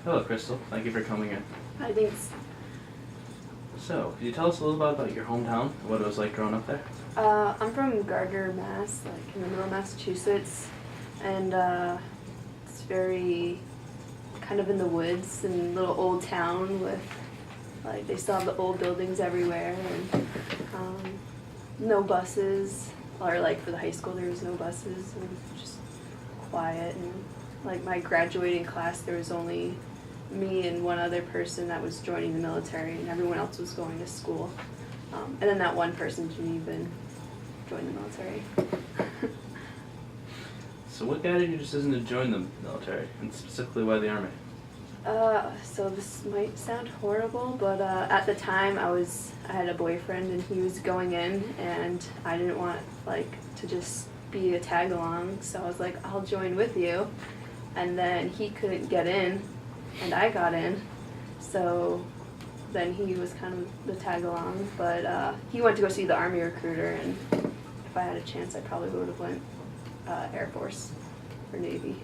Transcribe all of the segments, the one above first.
Hello, Crystal. Thank you for coming in. Hi, thanks. So, could you tell us a little bit about your hometown, what it was like growing up there? I'm from Gardner, Mass, like in the middle of Massachusetts, and it's very kind of in the woods and little old town with, like, they still have the old buildings everywhere and no buses, or like for the high school there was no buses and just quiet, and like my graduating class there was only me and one other person that was joining the military, and everyone else was going to school. And then that one person didn't even join the military. So what guided your decision to join the military, and specifically why the Army? So this might sound horrible, but at the time I had a boyfriend and he was going in, and I didn't want to just be a tag along, so I was like, I'll join with you. And then he couldn't get in, and I got in, so then he was kind of the tag along, but he went to go see the Army recruiter, and if I had a chance I probably would have went Air Force or Navy.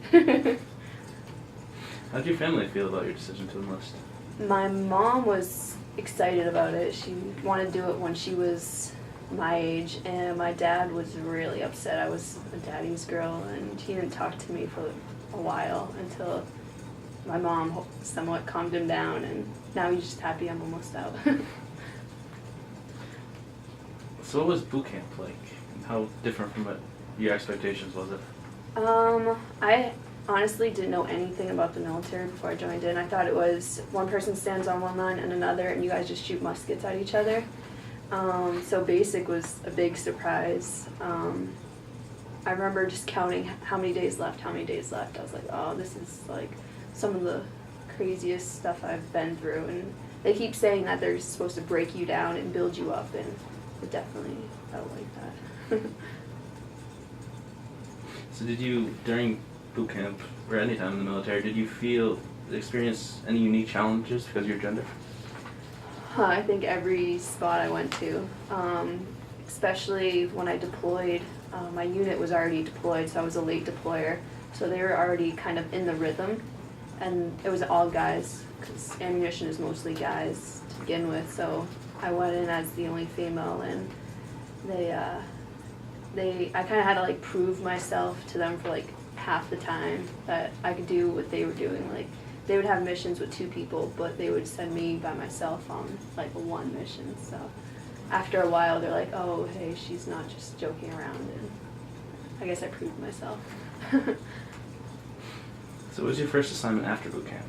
How did your family feel about your decision to enlist? My mom was excited about it. She wanted to do it when she was my age, and my dad was really upset. I was a daddy's girl, and he didn't talk to me for a while until my mom somewhat calmed him down, and now he's just happy I'm almost out. So what was boot camp like, and how different from what your expectations was it? I honestly didn't know anything about the military before I joined in. I thought it was one person stands on one line and another, and you guys just shoot muskets at each other. So basic was a big surprise. I remember just counting how many days left. I was like, oh, this is like some of the craziest stuff I've been through. And they keep saying that they're supposed to break you down and build you up, and it definitely felt like that. So did you, during boot camp, or any time in the military, did you experience any unique challenges because of your gender? I think every spot I went to, especially when I deployed, my unit was already deployed, so I was a late deployer. So they were already kind of in the rhythm, and it was all guys, because ammunition is mostly guys to begin with. So I went in as the only female, and I kind of had to like prove myself to them for like half the time that I could do what they were doing. Like, they would have missions with 2 people, but they would send me by myself on like one mission. So after a while, they're like, oh, hey, she's not just joking around, and I guess I proved myself. So what was your first assignment after boot camp?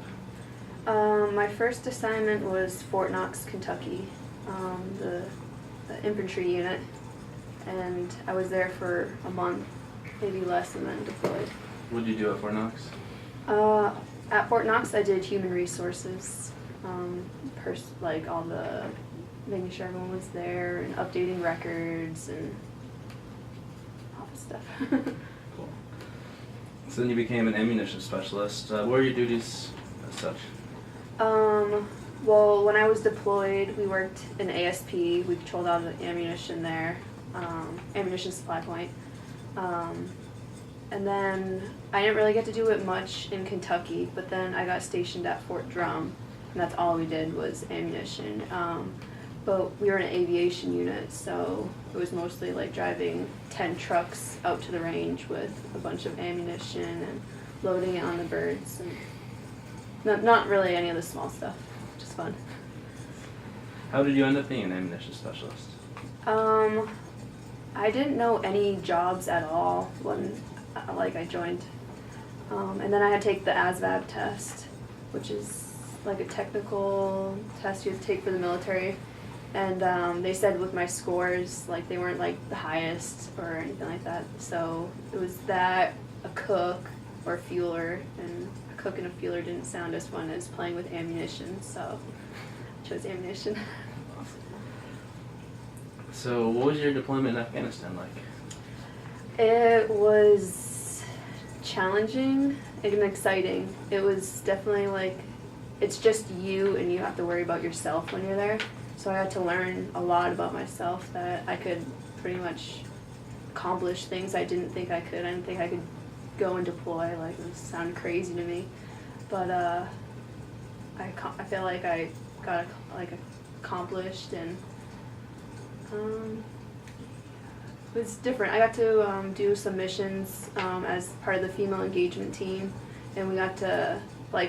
My first assignment was Fort Knox, Kentucky, the infantry unit, and I was there for a month, maybe less, and then deployed. What did you do at Fort Knox? At Fort Knox, I did human resources, making sure everyone was there and updating records and all this stuff. Cool. So then you became an ammunition specialist. What were your duties as such? Well, when I was deployed, we worked in ASP. We patrolled out the ammunition there, ammunition supply point. And then I didn't really get to do it much in Kentucky, but then I got stationed at Fort Drum, and that's all we did was ammunition. But we were an aviation unit, so it was mostly like driving 10 trucks out to the range with a bunch of ammunition and loading it on the birds, and not really any of the small stuff, just fun. How did you end up being an ammunition specialist? I didn't know any jobs at all when I joined. And then I had to take the ASVAB test, which is like a technical test you have to take for the military. And they said with my scores, like they weren't like the highest or anything like that. So it was that, a cook, or a fueler, and a cook and a fueler didn't sound as fun as playing with ammunition, so I chose ammunition. So what was your deployment in Afghanistan like? It was challenging and exciting. It was definitely like, it's just you and you have to worry about yourself when you're there. So I had to learn a lot about myself, that I could pretty much accomplish things I didn't think I could. I didn't think I could go and deploy. Like, it sounded crazy to me. But I feel like I got like accomplished, and it was different. I got to do some missions as part of the female engagement team, and we got to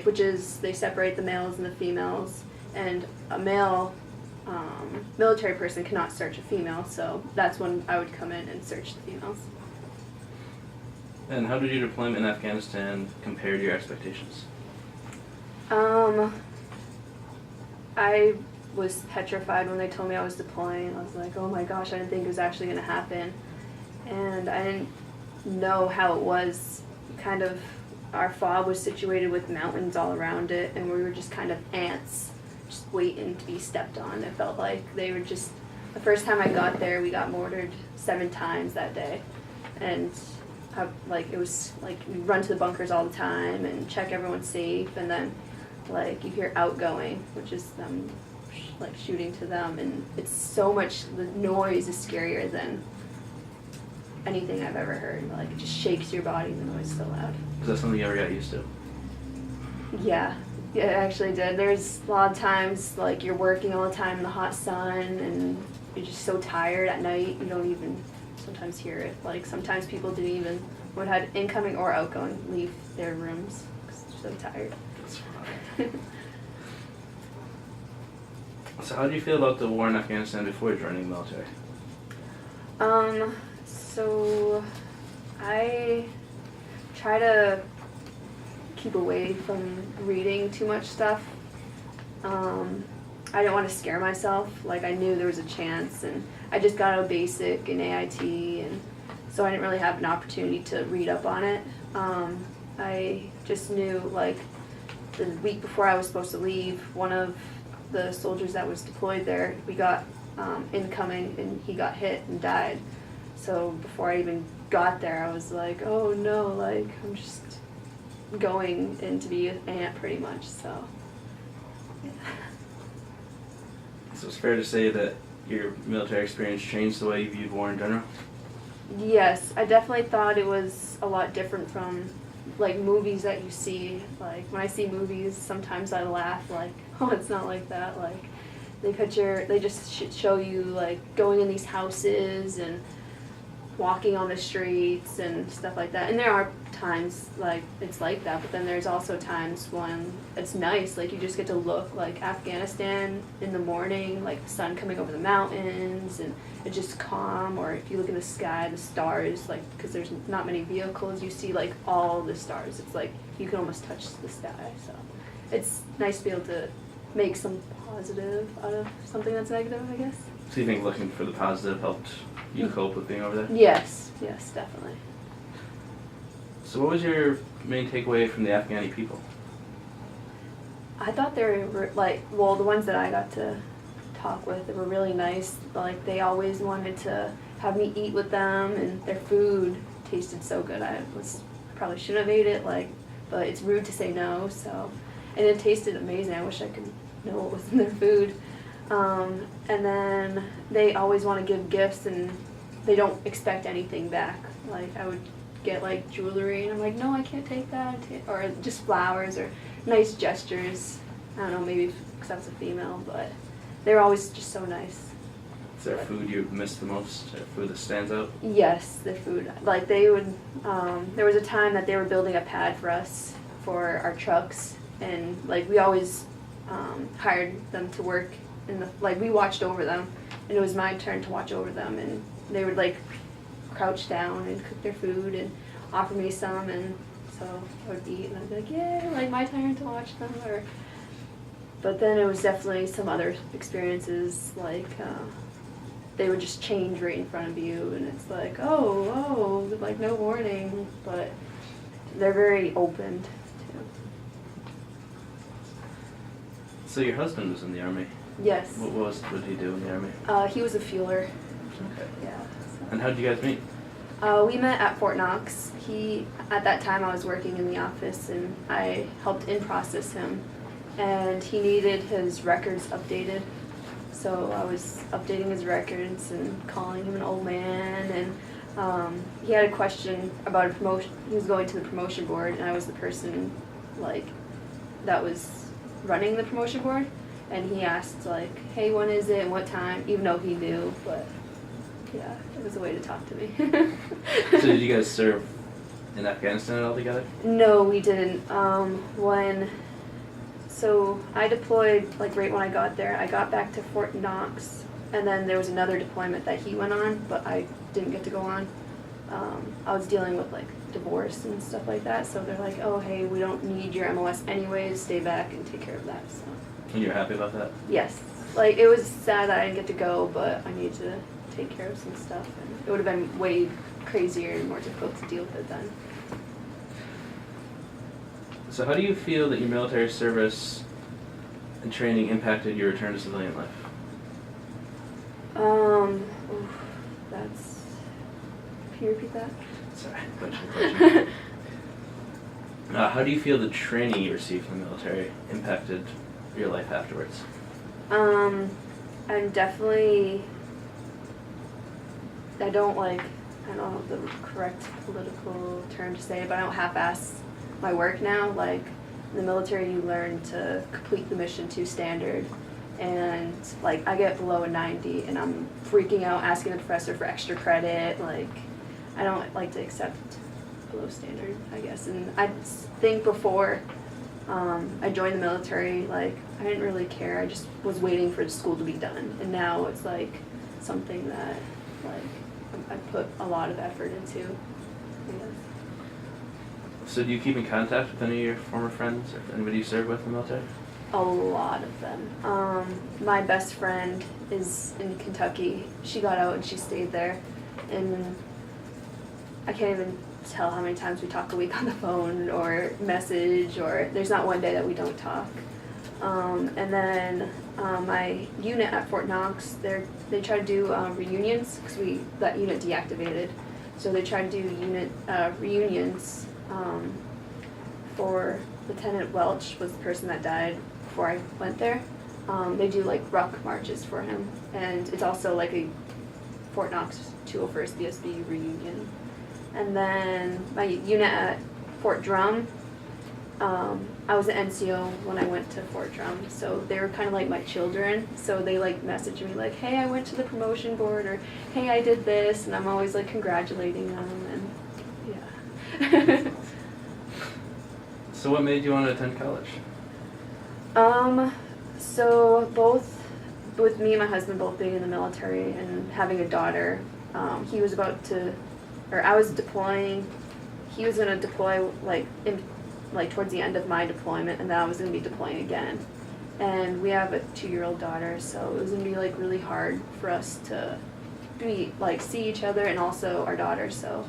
which is they separate the males and the females, and a male military person cannot search a female, so that's when I would come in and search the females. And how did your deployment in Afghanistan compare to your expectations? I was petrified when they told me I was deploying. I was like, oh my gosh, I didn't think it was actually going to happen. And I didn't know how it was. Kind of, our FOB was situated with mountains all around it, and we were just kind of ants, just waiting to be stepped on. It felt like they were just, the first time I got there, we got mortared 7 times that day. And it was like, we run to the bunkers all the time and check everyone's safe, and then you hear outgoing, which is them shooting to them, and it's so much, the noise is scarier than anything I've ever heard. It just shakes your body, the noise is so loud. Is that something you ever got used to? Yeah, it actually did. There's a lot of times you're working all the time in the hot sun, and you're just so tired at night you don't even sometimes hear it. Sometimes people didn't even, would have incoming or outgoing, leave their rooms because they're so tired. That's funny. So how do you feel about the war in Afghanistan before joining the military? So I try to keep away from reading too much stuff. I didn't want to scare myself. I knew there was a chance, and I just got out of basic and AIT, and so I didn't really have an opportunity to read up on it. I just knew, the week before I was supposed to leave, one of the soldiers that was deployed there, we got incoming, and he got hit and died. So before I even got there, I was like, oh no, I'm just going in to be an ant pretty much, so yeah. So it's fair to say that your military experience changed the way you viewed war in general? Yes, I definitely thought it was a lot different from movies that you see. When I see movies, sometimes I laugh oh, it's not like that. They just show you going in these houses and walking on the streets and stuff like that. And there are times it's like that, but then there's also times when it's nice, you just get to look Afghanistan in the morning, the sun coming over the mountains, and it's just calm. Or if you look in the sky, the stars, because there's not many vehicles, you see all the stars. It's you can almost touch the sky. So it's nice to be able to make some positive out of something that's negative, I guess. So you think looking for the positive helped you cope with being over there? Yes, definitely. So what was your main takeaway from the Afghani people? I thought they were the ones that I got to talk with, they were really nice. They always wanted to have me eat with them, and their food tasted so good. I probably shouldn't have ate it, but it's rude to say no, so. And it tasted amazing. I wish I could know what was in their food. And then they always want to give gifts, and they don't expect anything back. I would get jewelry, and I'm like, no, I can't take that. Or just flowers or nice gestures. I don't know, maybe because I was a female, but they were always just so nice. Is there food you miss the most? Or food that stands out? Yes, the food. They would, there was a time that they were building a pad for us for our trucks, and we always hired them to work in the, we watched over them, and it was my turn to watch over them, and they would crouch down and cook their food and offer me some, and so I would eat, and I'd be like, yay, my turn to watch them. But then it was definitely some other experiences, they would just change right in front of you, and it's oh, no warning, but they're very open too. So your husband was in the Army? Yes. What did he do in the Army? He was a fueler. Okay. Yeah. So. And how did you guys meet? We met at Fort Knox. At that time I was working in the office, and I helped in-process him, and he needed his records updated. So I was updating his records and calling him an old man, and he had a question about a promotion. He was going to the promotion board, and I was the person that was running the promotion board, and he asked like, hey, when is it and what time, even though he knew, but yeah, it was a way to talk to me. So did you guys serve in Afghanistan all together? No, we didn't. So I deployed like right when I got there. I got back to Fort Knox, and then there was another deployment that he went on, but I didn't get to go on. I was dealing with like divorce and stuff like that, so they're like, oh hey, we don't need your MOS anyways, stay back and take care of that. So. And you're happy about that? Yes. Like it was sad that I didn't get to go, but I needed to take care of some stuff, and it would have been way crazier and more difficult to deal with it then. So how do you feel that your military service and training impacted your return to civilian life? That's. Can you repeat that? Sorry, question. How do you feel the training you received from the military impacted your life afterwards? I'm definitely. I don't know the correct political term to say, but I don't half-ass my work now. Like in the military, you learn to complete the mission to standard, and like I get below a 90, and I'm freaking out, asking the professor for extra credit. Like I don't like to accept below standard, I guess. And I think before I joined the military, like I didn't really care. I just was waiting for the school to be done, and now it's like something that like I put a lot of effort into. I guess. So do you keep in contact with any of your former friends or anybody you served with in the military? A lot of them. My best friend is in Kentucky. She got out and she stayed there, and I can't even tell how many times we talk a week on the phone or message, or there's not one day that we don't talk. And then my unit at Fort Knox, they try to do reunions because that unit deactivated. So they try to do unit reunions for Lieutenant Welch was the person that died before I went there. They do like ruck marches for him, and it's also like a Fort Knox 201st BSB reunion. And then my unit at Fort Drum, I was an NCO when I went to Fort Drum, so they were kind of like my children. So they like message me like, hey, I went to the promotion board, or hey, I did this, and I'm always like congratulating them, and yeah. So what made you want to attend college? So both, with me and my husband both being in the military and having a daughter, he was about to, or I was deploying, he was going to deploy towards the end of my deployment, and then I was going to be deploying again. And we have a 2-year-old daughter, so it was going to be like really hard for us to be like see each other and also our daughter. So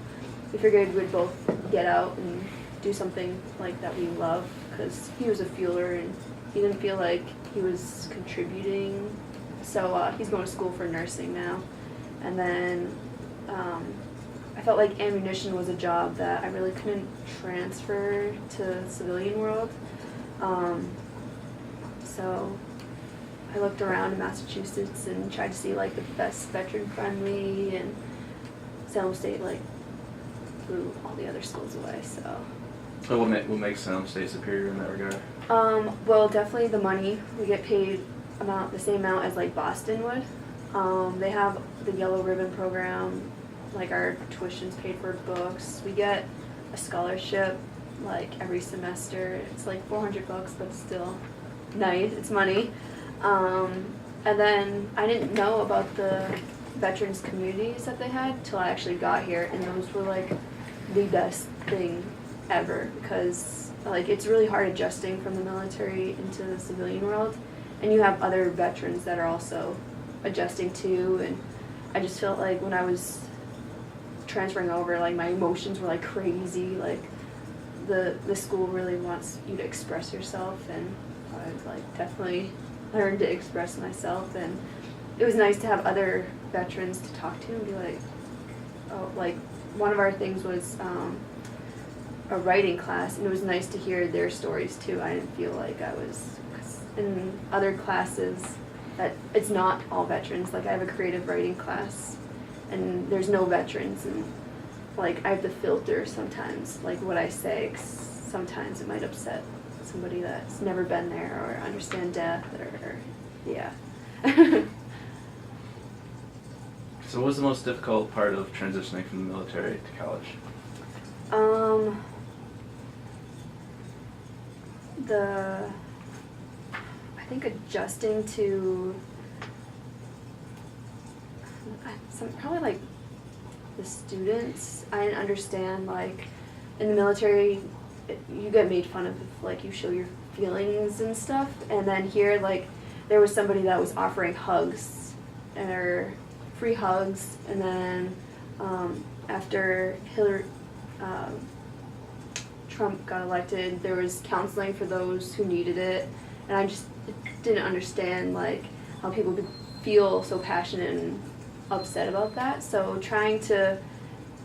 we figured we'd both get out and do something like that we love, because he was a fueler and he didn't feel like he was contributing. So he's going to school for nursing now. And then I felt like ammunition was a job that I really couldn't transfer to the civilian world. So I looked around in Massachusetts and tried to see like the best veteran friendly, and Salem State like blew all the other schools away. So what makes Salem State superior in that regard? Well, definitely the money. We get paid the same amount as like Boston would. They have the Yellow Ribbon program, like our tuition's paid for, books. We get a scholarship like every semester. It's like $400, but still nice. It's money. And then I didn't know about the veterans communities that they had till I actually got here, and those were like the best thing ever, because like it's really hard adjusting from the military into the civilian world, and you have other veterans that are also adjusting too. And I just felt like when I was transferring over, like my emotions were like crazy. Like the school really wants you to express yourself, and I like definitely learned to express myself. And it was nice to have other veterans to talk to and be like, oh, like one of our things was a writing class, and it was nice to hear their stories too. I didn't feel like I was, 'cause in other classes that it's not all veterans. Like I have a creative writing class, and there's no veterans, and like I have to filter sometimes like what I say, 'cause sometimes it might upset somebody that's never been there or understand death or yeah. So what was the most difficult part of transitioning from the military to college? I think adjusting to probably like the students. I didn't understand, like, in the military you get made fun of if like you show your feelings and stuff, and then here, like, there was somebody that was offering hugs or free hugs, and then after Trump got elected, there was counseling for those who needed it, and I just didn't understand, like, how people could feel so passionate and upset about that. So trying to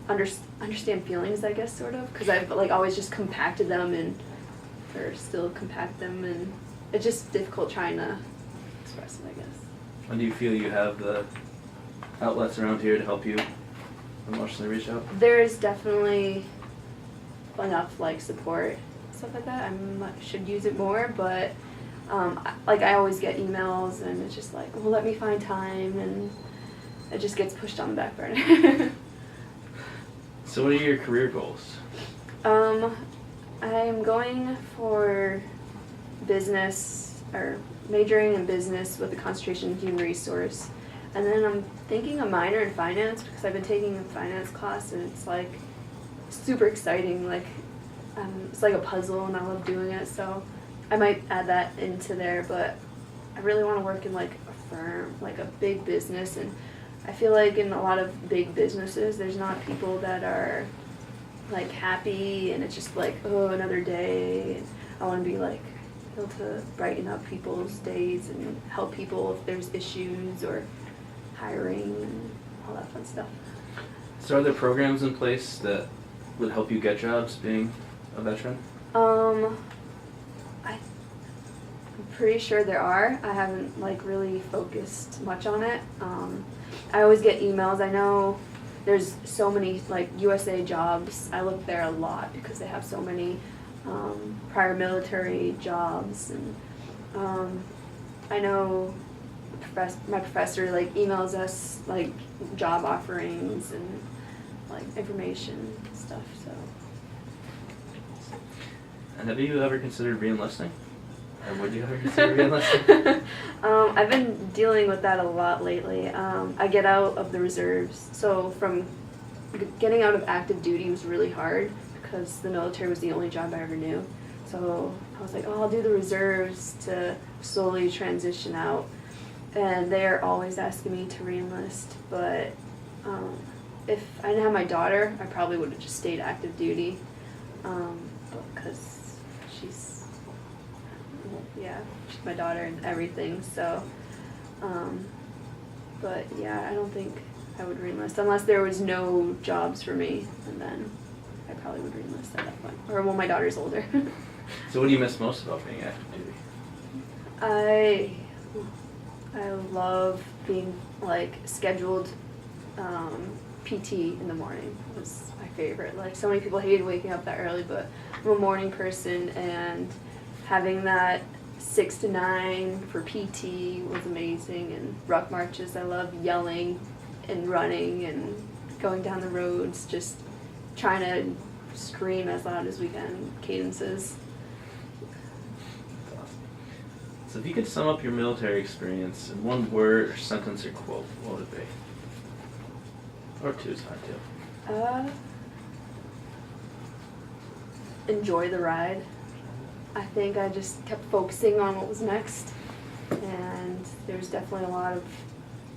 understand feelings, I guess, sort of, because I've like always just compacted them or still compact them, and it's just difficult trying to express it, I guess. And do you feel you have the outlets around here to help you emotionally reach out? There's definitely enough, like, support, stuff like that. I should use it more, but like, I always get emails, and it's just like, well, let me find time, and it just gets pushed on the back burner. So what are your career goals? I'm going for business, or majoring in business with a concentration in human resource. And then I'm thinking a minor in finance, because I've been taking a finance class, and it's like super exciting. Like, it's like a puzzle, and I love doing it, so I might add that into there. But I really want to work in like a firm, like a big business, and I feel like in a lot of big businesses there's not people that are like happy, and it's just like, oh, another day. I want to be like able to brighten up people's days and help people if there's issues or hiring and all that fun stuff. So are there programs in place that would help you get jobs being a veteran? I'm pretty sure there are. I haven't like really focused much on it. I always get emails. I know there's so many like USA jobs. I look there a lot because they have so many prior military jobs, and I know my professor like emails us like job offerings and like information and stuff. So. And have you ever considered re-enlisting? Or would you ever consider re-enlisting? I've been dealing with that a lot lately. I get out of the reserves, so from getting out of active duty was really hard because the military was the only job I ever knew. So I was like, oh, I'll do the reserves to slowly transition out. And they're always asking me to re-enlist, but if I didn't have my daughter, I probably would have just stayed active duty, because she's my daughter and everything, so, but yeah, I don't think I would re-enlist unless there was no jobs for me, and then I probably would re-enlist at that point, or when my daughter's older. So what do you miss most about being active duty? I love being like scheduled PT in the morning. It was my favorite. Like, so many people hated waking up that early, but I'm a morning person, and having that 6 to 9 for PT was amazing. And ruck marches, I love yelling and running and going down the roads, just trying to scream as loud as we can, cadences. So if you could sum up your military experience in one word or sentence or quote, what would it be? Or two is fine too. Enjoy the ride. I think I just kept focusing on what was next, and there was definitely a lot of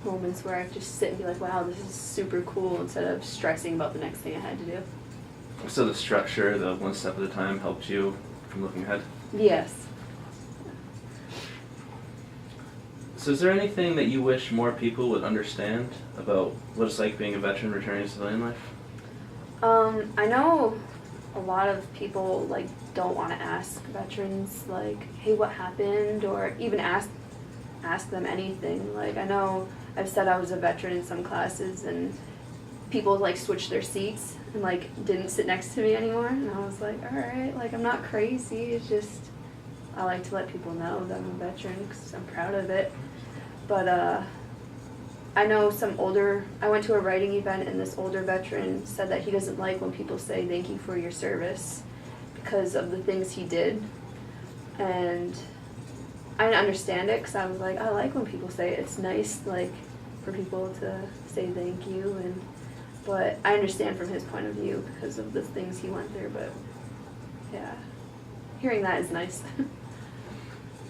moments where I could just sit and be like, wow, this is super cool, instead of stressing about the next thing I had to do. So the structure, the one step at a time, helped you from looking ahead? Yes. So is there anything that you wish more people would understand about what it's like being a veteran returning to civilian life? I know a lot of people like don't want to ask veterans like, hey, what happened, or even ask them anything. Like, I know I've said I was a veteran in some classes, and people like switched their seats and like didn't sit next to me anymore, and I was like, all right, like, I'm not crazy, it's just I like to let people know that I'm a veteran because I'm proud of it. But I know I went to a writing event and this older veteran said that he doesn't like when people say thank you for your service because of the things he did. And I didn't understand it because I was like, I like when people say it. It's nice, like, for people to say thank you. But I understand from his point of view because of the things he went through. But yeah, hearing that is nice.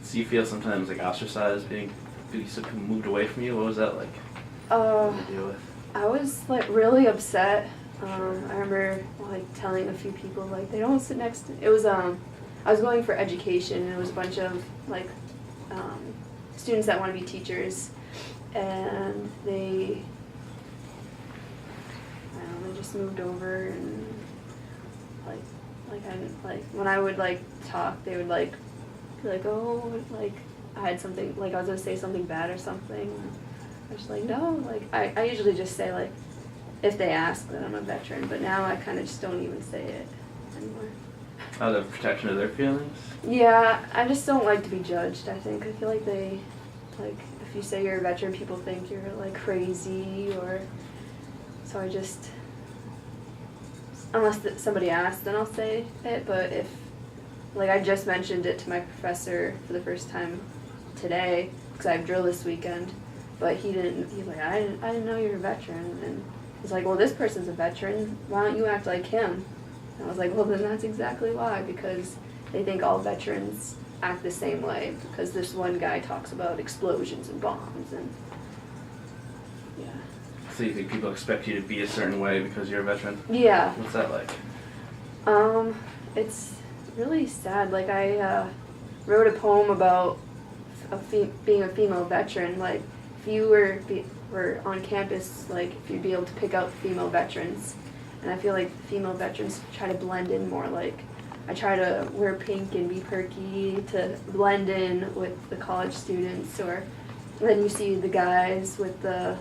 So you feel sometimes like ostracized, being moved away from you? What was that like? To deal with? I was like really upset. I remember like telling a few people like they don't sit next to. It was I was going for education and it was a bunch of like students that want to be teachers, and they just moved over and like when I would like talk, they would like be like, oh, like I had something, like I was gonna say something bad or something. I was just like, no, like I usually just say like if they ask that I'm a veteran, but now I kind of just don't even say it anymore. Out of protection of their feelings? Yeah, I just don't like to be judged. I think I feel like if you say you're a veteran, people think you're like crazy, or so I just, unless somebody asks, then I'll say it. But if like I just mentioned it to my professor for the first time today because I have drill this weekend, but he's like, I didn't know you're a veteran, and he's like, well, this person's a veteran, why don't you act like him? And I was like, well, then that's exactly why, because they think all veterans act the same way, because this one guy talks about explosions and bombs, and yeah. So you think people expect you to be a certain way because you're a veteran? Yeah. What's that like? It's really sad. Like I wrote a poem about being a female veteran. Like if you were on campus, like if you'd be able to pick out the female veterans, and I feel like female veterans try to blend in more. Like I try to wear pink and be perky to blend in with the college students, or then you see the guys with the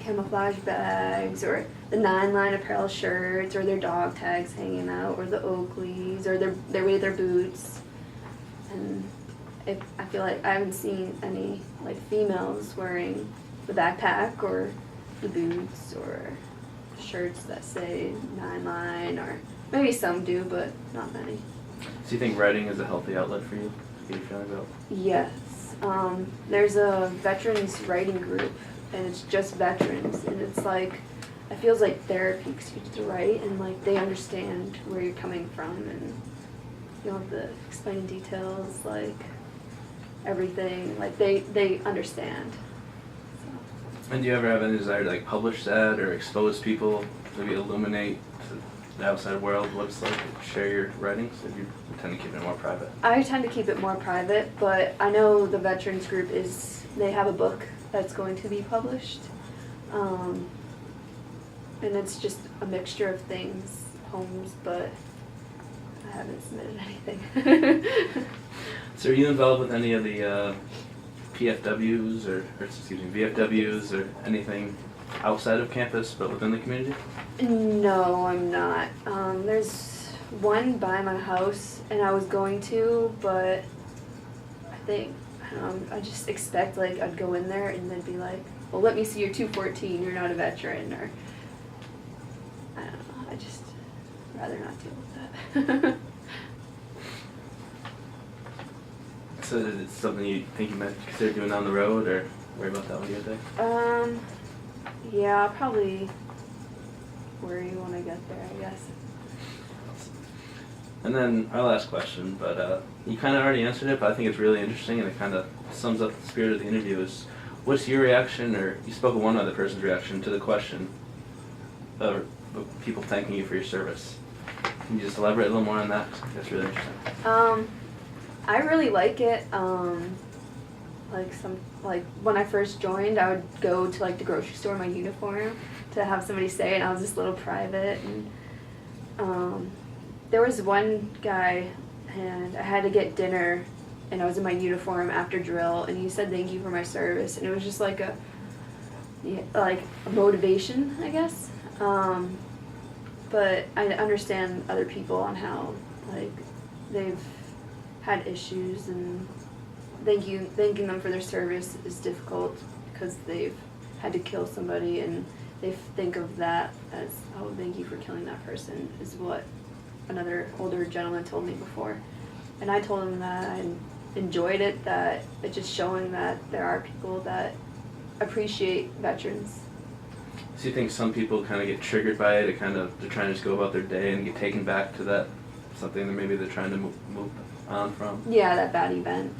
camouflage bags or the 9-line apparel shirts or their dog tags hanging out or the Oakleys or their boots. And I feel like I haven't seen any like females wearing the backpack or the boots or shirts that say 9-line, or maybe some do, but not many. So you think writing is a healthy outlet for you to get your feeling about? Yes. There's a veterans writing group, and it's just veterans, and it's like, it feels like therapy because you get to write and like they understand where you're coming from, and you don't have to explain in details like everything, like they understand. So. And do you ever have any desire to like publish that or expose people, maybe illuminate to the outside world what it's like, share your writings, or do you tend to keep it more private? I tend to keep it more private, but I know the veterans group they have a book that's going to be published, and it's just a mixture of things, poems, but I haven't submitted anything. So are you involved with any of the PFWs or VFWs or anything outside of campus but within the community? No, I'm not. There's one by my house, and I was going to, but I think, I just expect like I'd go in there and they'd be like, well, let me see your 214, you're not a veteran, or I don't know, I just rather not deal with that. So is it something you think you might consider doing down the road, or worry about that when you get there? Yeah, I'll probably worry when I get there, I guess. And then our last question, but you kind of already answered it, but I think it's really interesting and it kind of sums up the spirit of the interview. Is what's your reaction, or you spoke of one other person's reaction to the question of people thanking you for your service? Can you just elaborate a little more on that? That's really interesting. I really like it. Like when I first joined, I would go to like the grocery store in my uniform to have somebody say it, and I was just a little private. And there was one guy, and I had to get dinner, and I was in my uniform after drill, and he said thank you for my service, and it was just like a motivation, I guess. But I understand other people on how like they've had issues, and thanking them for their service is difficult because they've had to kill somebody, and they think of that as, oh, thank you for killing that person, is what another older gentleman told me before. And I told him that I enjoyed it, that it's just showing that there are people that appreciate veterans. So you think some people kind of get triggered by it, they're trying to just go about their day and get taken back to that, something that maybe they're trying to move on from? Yeah, that bad event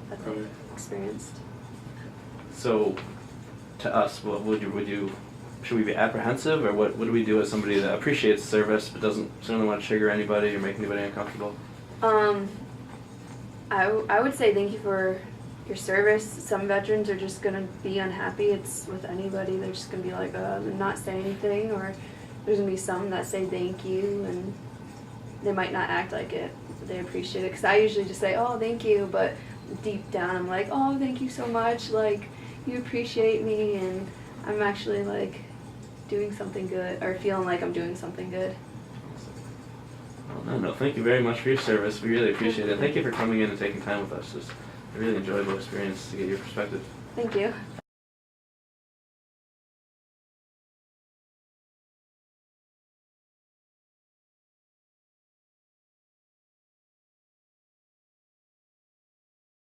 that they Okay. experienced. So, to us, what should we be apprehensive, or what do we do as somebody that appreciates service but doesn't certainly want to trigger anybody or make anybody uncomfortable? I would say thank you for your service. Some veterans are just gonna be unhappy. It's with anybody. They're just gonna be like, not say anything, or there's gonna be some that say thank you, and they might not act like it, but they appreciate it. Because I usually just say, oh, thank you, but deep down I'm like, oh, thank you so much. Like, you appreciate me, and I'm actually like doing something good, or feeling like I'm doing something good. Well, no, thank you very much for your service. We really appreciate it. Thank you for coming in and taking time with us. It's a really enjoyable experience to get your perspective. Thank you.